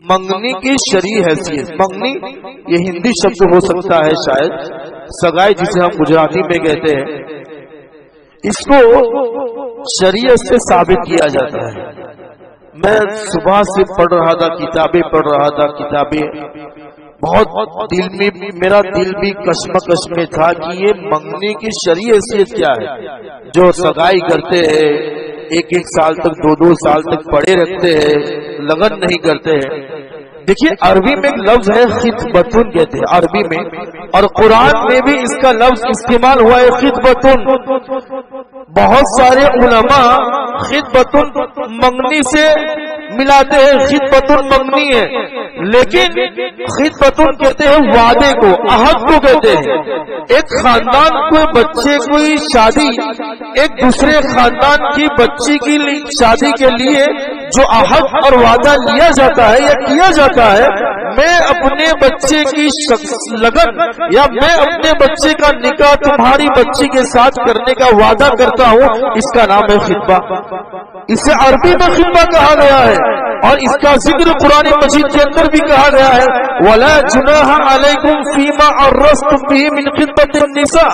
منگنی کی شرعی حیثیت. منگنی یہ ہندی شبد ہو سکتا ہے شاید, سگائی جسے ہم گجراتی میں کہتے ہیں, اس کو شریعت سے ثابت کیا جاتا ہے. میں صبح سے پڑھ رہا تھا, کتابیں پڑھ رہا تھا, کتابیں بہت دل میں, میرا دل بھی کشمکش میں تھا کہ یہ منگنی کی شرعی حیثیت کیا ہے. جو سگائی کرتے ہیں ایک سال تک, دو سال تک پڑے رکھتے ہیں, لگن نہیں کرتے ہیں. دیکھیے عربی میں ایک لفظ ہے خطبتن کہتے ہیں عربی میں, اور قرآن میں بھی اس کا لفظ استعمال ہوا ہے خطبتن. بہت سارے علماء خطبتن منگنی سے ملاتے ہیں, خطبتن منگنی ہے, لیکن خطبتن کہتے ہیں وعدے کو, عہد کو کہتے ہیں. ایک خاندان کو بچے کی شادی ایک دوسرے خاندان کی بچی کی شادی کے لیے جو عہد اور وعدہ لیا جاتا ہے یا کیا جاتا ہے, میں اپنے بچے کی لگن یا میں اپنے بچے کا نکاح تمہاری بچی کے ساتھ کرنے کا وعدہ کرتا ہوں, اس کا نام ہے خطبہ. اسے عربی میں خطبہ کہا گیا ہے, اور اس کا ذکر قرآن مجید کے اندر بھی کہا گیا ہے وَلَا جُنَاحَ عَلَيْكُمْ فِي مَا عَرَّسْتُمْ بِهِ مِنْ خِطْبَةِ النِّسَاءِ.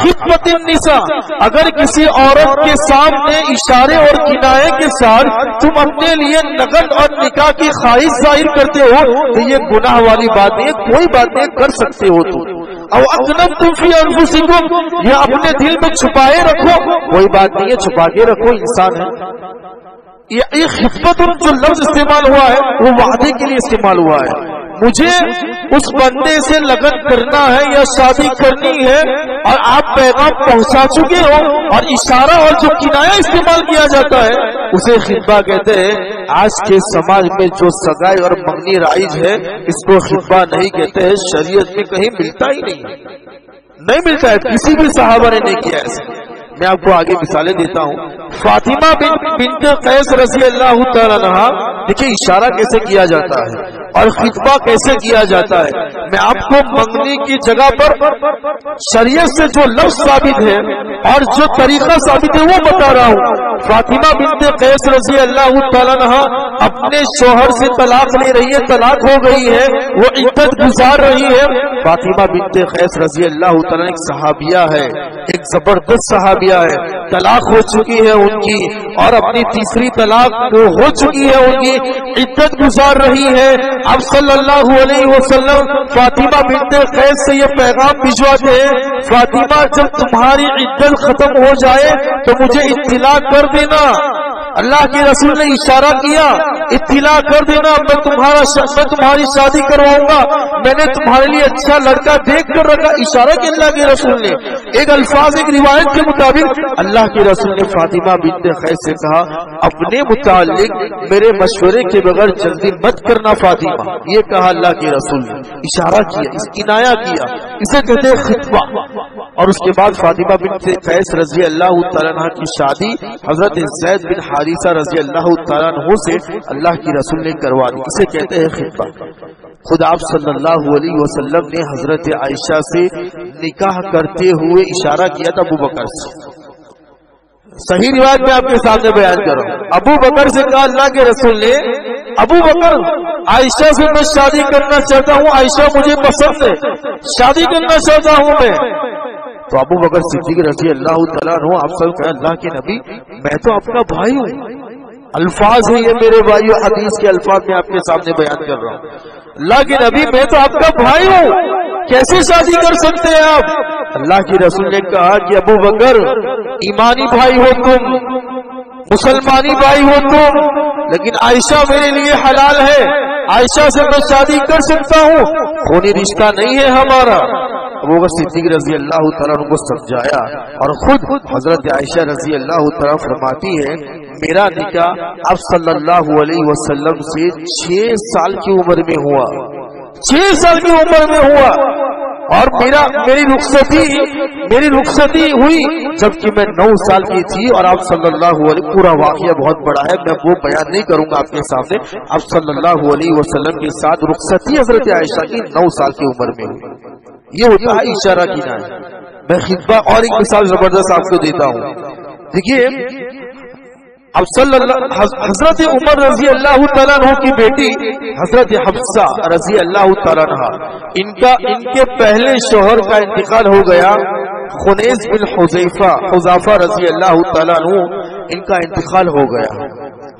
خطبۃ النساء, اگر کسی عورت کے سامنے اشارے اور کنایے کے ساتھ تم اپنے لیے نگن اور نکاح کی خواہش ظاہر کرتے ہو تو یہ گناہ والی بات نہیں, کوئی بات نہیں, کر سکتے ہو تم. او اکنتم فی انفسکم, یہ اپنے دل میں چھپائے رکھو, کوئی بات نہیں ہے, چھپا کے رکھو, انسان ہے. یہ خطبت جو لفظ استعمال ہوا ہے وہ وعدے کے لیے استعمال ہوا ہے. مجھے اس بندے سے لگن کرنا ہے یا شادی کرنی ہے اور آپ پیغام پہنچا چکے ہو, اور اشارہ اور جو کنایا استعمال کیا جاتا ہے اسے خطبہ کہتے ہیں. آج کے سماج میں جو سگائی اور منگنی رائج ہے اس کو خطبہ نہیں کہتے ہیں, شریعت میں کہیں ملتا ہی نہیں ملتا ہے, کسی بھی صحابہ نے نہیں کیا ایسا. میں آپ کو آگے مثالیں دیتا ہوں. فاطمہ بنت قیس رضی اللہ تعالیٰ عنہا, دیکھیں اشارہ کیسے کیا جاتا ہے اور خطبہ کیسے کیا جاتا ہے. میں آپ کو منگنی کی جگہ پر شریعت سے جو لفظ ثابت ہے اور جو طریقہ ثابت ہے وہ بتا رہا ہوں. فاطمہ بنت قیس رضی اللہ تعالیٰ عنہا اپنے شوہر سے طلاق لے رہی ہے, طلاق ہو گئی ہے, وہ عدت گزار رہی ہے. فاطمہ بنت قیس رضی اللہ تعالیٰ ایک صحابیہ ہے, ایک زبردست صحابیہ ہے, طلاق ہو چکی ہے ان کی, اور اپنی تیسری طلاق ہو چکی ہے ان کی, عدت گزار رہی ہے. اب صلی اللہ علیہ وسلم فاطمہ بنت قیس سے یہ پیغام بھجواتے ہیں, فاطمہ جب تمہاری عدت ختم ہو جائے تو مجھے اطلاع کر دینا. اللہ کے رسول نے اشارہ کیا, اطلاع کر دینا, میں تمہاری شادی کرواؤں گا, میں نے تمہارے لیے اچھا لڑکا دیکھ کر رکھا. اشارہ کیا اللہ کے رسول نے, ایک الفاظ ایک روایت کے مطابق اللہ کے رسول نے فاطمہ بنت قیس سے کہا اپنے متعلق میرے مشورے کے بغیر جلدی مت کرنا فاطمہ. یہ کہا اللہ کے رسول نے, اشارہ کیا, اس کنایا کیا, اسے کہتے ہیں خطبہ. اور اس کے بعد فاطمہ بنت قیس رضی اللہ تعالیٰ عنہ کی شادی حضرت زید بن حارثہ رضی اللہ تعالیٰ عنہ سے اللہ کی رسول نے کروا دی. اسے کہتے ہیں خطبہ. خود آپ صلی اللہ علیہ وسلم نے حضرت عائشہ سے نکاح کرتے ہوئے اشارہ کیا تھا ابو بکر سے. صحیح روایت میں آپ کے سامنے بیان کر رہا ہوں. ابو بکر سے کہا اللہ کے رسول نے, ابو بکر عائشہ سے میں شادی کرنا چاہتا ہوں, عائشہ مجھے پسند ہے, شادی کرنا چاہتا ہوں میں. تو ابو بکر صدیق رضی اللہ تعالیٰ عنہ آپ سے کہا اللہ کے نبی میں تو آپ کا بھائی ہوں. الفاظ ہیں یہ میرے بھائیو, حدیث کے الفاظ میں آپ کے سامنے بیان کر رہا ہوں. اللہ کے نبی میں تو آپ کا بھائی ہوں, کیسے شادی کر سکتے ہیں آپ؟ اللہ کے رسول نے کہا کہ ابو بکر ایمانی بھائی ہو تم, مسلمانی بھائی ہو تم, لیکن عائشہ میرے لیے حلال ہے, عائشہ سے میں شادی کر سکتا ہوں, خونی رشتہ نہیں ہے ہمارا. ابو بکر صدیق رضی اللہ تعالیٰ عنہ کو سمجھایا, اور خود حضرت عائشہ رضی اللہ تعالیٰ فرماتی ہے میرا نکاح اب صلی اللہ علیہ وسلم سے 6 سال کی عمر میں ہوا, 6 سال کی عمر میں ہوا, اور میری رخصتی ہوئی جبکہ میں 9 سال کی تھی. اور آپ صلی اللہ علیہ, پورا واقعہ بہت بڑا ہے, میں وہ بیان نہیں کروں گا آپ کے سامنے. آپ صلی اللہ علیہ وسلم کے ساتھ رخصتی حضرت عائشہ کی 9 سال کی عمر میں ہوئی. یہ ہوتا ہے اشارہ کی نام. میں خطبہ اور ایک مثال زبردست آپ کو دیتا ہوں. دیکھیے اب حضرت عمر رضی اللہ تعالیٰ عنہ کی بیٹی حضرت حفصہ رضی اللہ تعالیٰ عنہ، ان کے پہلے شوہر کا انتقال ہو گیا، خنیس بن حذیفہ رضی اللہ تعالیٰ عنہ، ان کا انتقال ہو گیا۔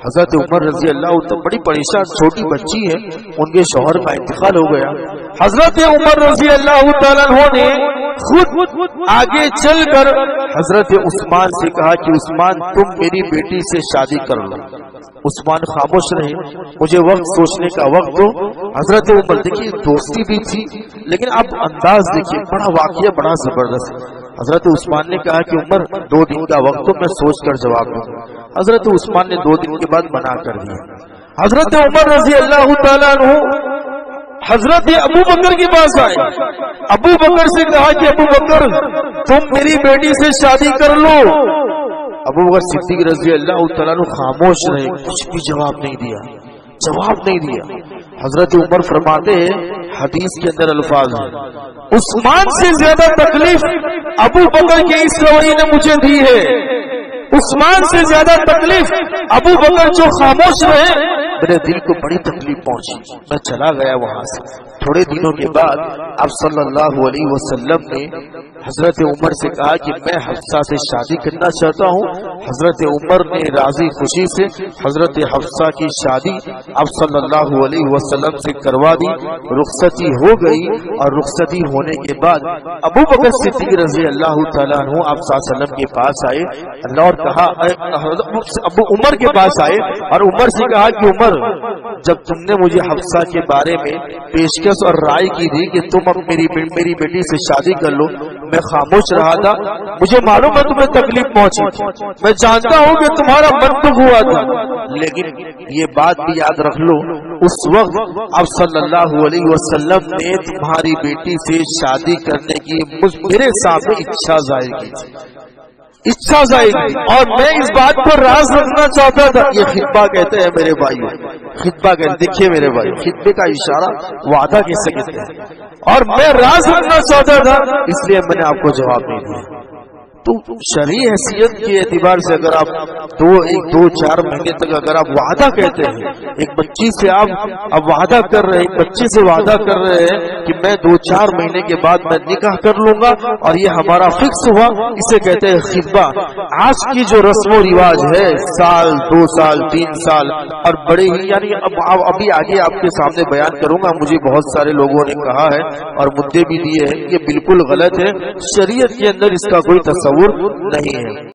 حضرت عمر رضی اللہ تعالیٰ بڑی پریشان، چھوٹی بچی ہے، ان کے شوہر کا انتقال ہو گیا۔ حضرت عمر رضی اللہ تعالیٰ عنہ نے خود آگے چل کر حضرت عثمان سے کہا کہ عثمان تم میری بیٹی سے شادی کر لو۔ عثمان خاموش رہے، مجھے وقت سوچنے کا وقت دو۔ حضرت عمر، دیکھیے دوستی بھی تھی لیکن اب انداز دیکھیے، بڑا واقعہ بڑا زبردست۔ حضرت عثمان نے کہا کہ عمر 2 دن کا وقت دو، میں سوچ کر جواب دوں۔ حضرت عثمان نے 2 دن کے بعد منع کر دیا۔ حضرت عمر رضی اللہ تعالیٰ عنہ حضرت ابو بکر کے پاس آئے، ابو بکر سے کہا کہ ابو بکر تم میری بیٹی سے شادی کر لو۔ ابو بکر صدیق رضی اللہ تعالیٰ عنہ خاموش رہے، کچھ بھی جواب نہیں دیا۔ حضرت عمر فرماتے ہیں، حدیث کے اندر الفاظ ہیں، عثمان سے زیادہ تکلیف ابو بکر کے اس رویے نے مجھے دی ہے۔ عثمان سے زیادہ تکلیف ابو بکر جو خاموش رہے، میرے دل کو بڑی تکلیف پہنچی، میں چلا گیا وہاں سے۔ تھوڑے دنوں کے بعد آپ صلی اللہ علیہ وسلم نے حضرت عمر سے کہا کہ میں حفصہ سے شادی کرنا چاہتا ہوں۔ حضرت عمر نے راضی خوشی سے حضرت حفصہ کی شادی آپ صلی اللہ علیہ وسلم سے کروا دی، رخصتی ہو گئی، اور رخصتی ہونے کے بعد ابو بکر صدیق رضی اللہ تعالیٰ عنہ آپ صلی اللہ علیہ وسلم کے پاس آئے، اللہ اور کہا ابو عمر کے پاس آئے اور عمر سے کہا کہ عمر جب تم نے مجھے حفصہ کے بارے میں پیشکش اور رائے کی تھی کہ تم اب میری بیٹی سے شادی کر لو، میں خاموش رہا تھا، مجھے معلوم ہے تمہیں تکلیف پہنچی، میں جانتا ہوں کہ تمہارا من دکھ ہوا تھا، لیکن یہ بات بھی یاد رکھ لو اس وقت آپ صلی اللہ علیہ وسلم نے تمہاری بیٹی سے شادی کرنے کی میرے سامنے اچھا ظاہر کی تھی، اور میں اس بات کو راز رکھنا چاہتا تھا۔ یہ خطبہ کہتے ہیں میرے بھائیو، خطبہ کہتے ہیں، دیکھیے میرے بھائی، خطبے کا اشارہ وعدہ کسے کہتے ہیں، اور میں راز رکھنا چاہتا تھا اس لیے میں نے آپ کو جواب نہیں دیا۔ تو شرعی حیثیت کے اعتبار سے اگر آپ 2-4 مہینے تک اگر آپ وعدہ کہتے ہیں، ایک بچی سے آپ وعدہ کر رہے ہیں، ایک بچے سے وعدہ کر رہے ہیں کہ میں 2-4 مہینے کے بعد میں نکاح کر لوں گا اور یہ ہمارا فکس ہوا، اسے کہتے ہیں خطبہ۔ آج کی جو رسم و رواج ہے، سال 2 سال 3 سال اور بڑے ہی، یعنی ابھی آگے آپ کے سامنے بیان کروں گا، مجھے بہت سارے لوگوں نے کہا ہے اور مدعے بھی دیے ہیں، یہ بالکل غلط ہے، شریعت کے اندر اس کا کوئی تصور نہیں ہے۔